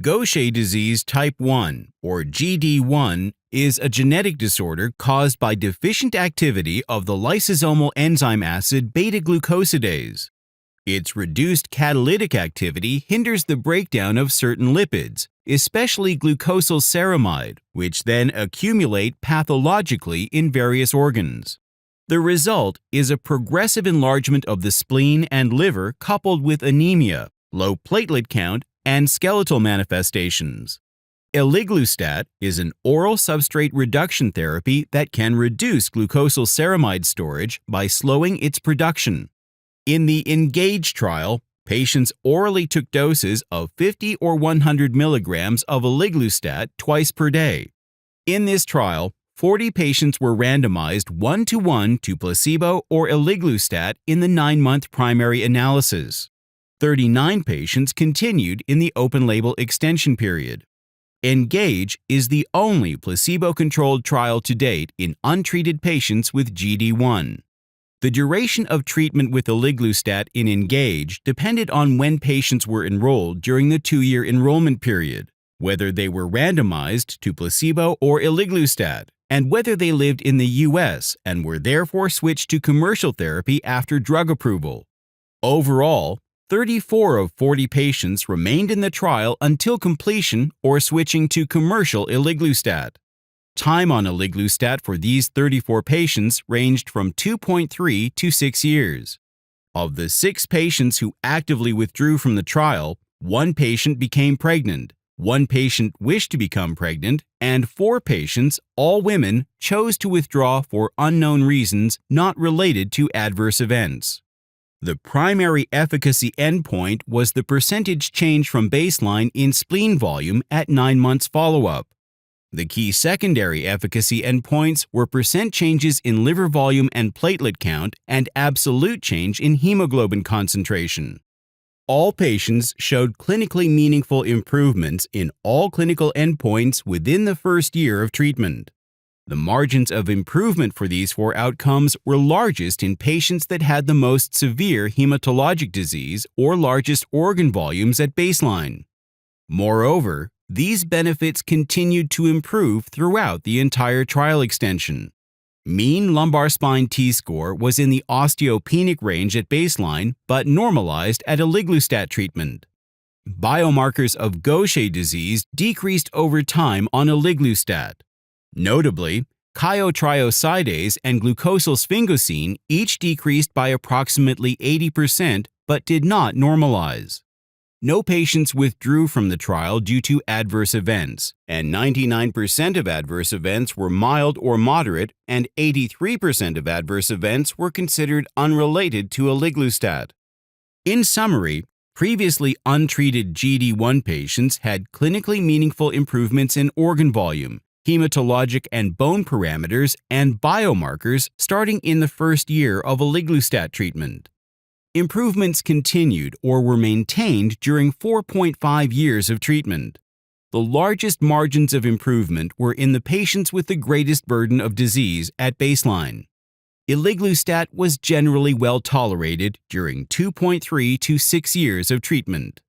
Gaucher disease type 1, or GD1, is a genetic disorder caused by deficient activity of the lysosomal enzyme acid beta-glucosidase. Its reduced catalytic activity hinders the breakdown of certain lipids, especially glucosylceramide, which then accumulate pathologically in various organs. The result is a progressive enlargement of the spleen and liver coupled with anemia, low platelet count, and skeletal manifestations. Eliglustat is an oral substrate reduction therapy that can reduce glucosylceramide storage by slowing its production. In the ENGAGE trial, patients orally took doses of 50 or 100 milligrams of Eliglustat twice per day. In this trial, 40 patients were randomized 1-to-1 to placebo or Eliglustat in the 9-month primary analysis. 39 patients continued in the open-label extension period. ENGAGE is the only placebo-controlled trial to date in untreated patients with GD1. The duration of treatment with Eliglustat in ENGAGE depended on when patients were enrolled during the 2-year enrollment period, whether they were randomized to placebo or Eliglustat, and whether they lived in the U.S. and were therefore switched to commercial therapy after drug approval. Overall, 34 of 40 patients remained in the trial until completion or switching to commercial Eliglustat. Time on Eliglustat for these 34 patients ranged from 2.3 to 6 years. Of the 6 patients who actively withdrew from the trial, 1 patient became pregnant, 1 patient wished to become pregnant, and 4 patients, all women, chose to withdraw for unknown reasons not related to adverse events. The primary efficacy endpoint was the percentage change from baseline in spleen volume at 9 months follow-up. The key secondary efficacy endpoints were percent changes in liver volume and platelet count and absolute change in hemoglobin concentration. All patients showed clinically meaningful improvements in all clinical endpoints within the first year of treatment. The margins of improvement for these 4 outcomes were largest in patients that had the most severe hematologic disease or largest organ volumes at baseline. Moreover, these benefits continued to improve throughout the entire trial extension. Mean lumbar spine T-score was in the osteopenic range at baseline but normalized at Eliglustat treatment. Biomarkers of Gaucher disease decreased over time on Eliglustat. Notably, chiotriosidase and glucosylsphingosine each decreased by approximately 80% but did not normalize. No patients withdrew from the trial due to adverse events, and 99% of adverse events were mild or moderate, and 83% of adverse events were considered unrelated to Eliglustat. In summary, previously untreated GD1 patients had clinically meaningful improvements in organ volume, hematologic and bone parameters, and biomarkers starting in the first year of Eliglustat treatment. Improvements continued or were maintained during 4.5 years of treatment. The largest margins of improvement were in the patients with the greatest burden of disease at baseline. Eliglustat was generally well tolerated during 2.3 to 6 years of treatment.